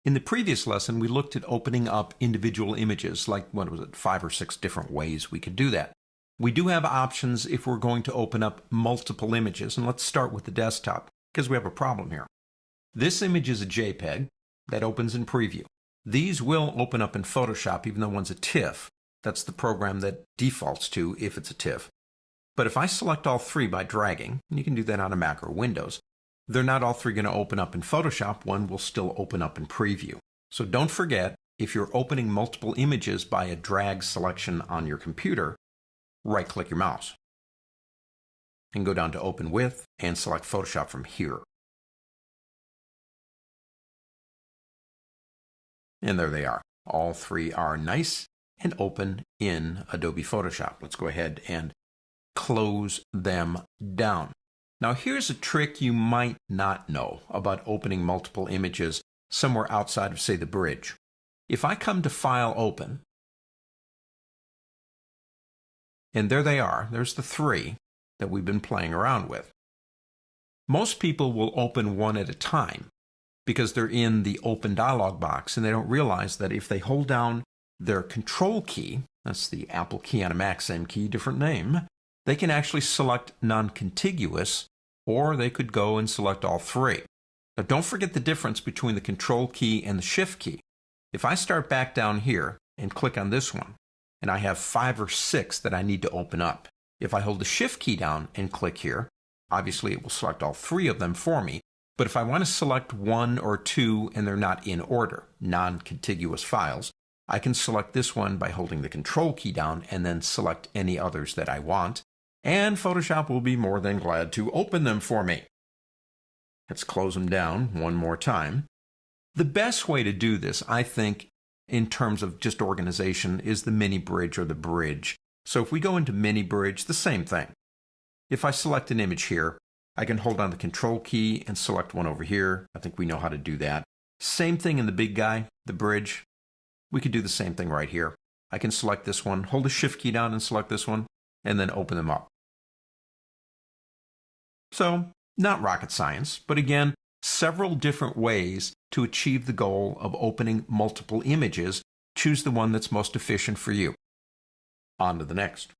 In the previous lesson, we looked at opening up individual images, like, what was it, 5 or 6 different ways we could do that. We do have options if we're going to open up multiple images, and let's start with the desktop, because we have a problem here. This image is a JPEG that opens in Preview. These will open up in Photoshop, even though one's a TIFF. That's the program that defaults to if it's a TIFF. But if I select all 3 by dragging, and you can do that on a Mac or Windows, they're not all 3 going to open up in Photoshop. One will still open up in Preview. So don't forget, if you're opening multiple images by a drag selection on your computer, right-click your mouse and go down to Open With and select Photoshop from here. And there they are. All 3 are nice and open in Adobe Photoshop. Let's go ahead and close them down. Now here's a trick you might not know about opening multiple images somewhere outside of, say, the bridge. If I come to File, Open, and there they are, there's the 3 that we've been playing around with. Most people will open one at a time because they're in the Open dialog box and they don't realize that if they hold down their Control key, that's the Apple key on a Mac, same key, different name, they can actually select non-contiguous, or they could go and select all 3. Now don't forget the difference between the Control key and the Shift key. If I start back down here and click on this one, and I have 5 or 6 that I need to open up, if I hold the Shift key down and click here, obviously it will select all 3 of them for me. But if I want to select 1 or 2 and they're not in order, non-contiguous files, I can select this one by holding the Control key down and then select any others that I want, and Photoshop will be more than glad to open them for me. Let's close them down one more time. The best way to do this, I think, in terms of just organization, is the mini bridge or the bridge. So if we go into mini bridge, the same thing. If I select an image here, I can hold down the Control key and select one over here. I think we know how to do that. Same thing in the big guy, the bridge. We could do the same thing right here. I can select this one, hold the Shift key down and select this one, and then open them up. So, not rocket science, but again, several different ways to achieve the goal of opening multiple images. Choose the one that's most efficient for you. On to the next.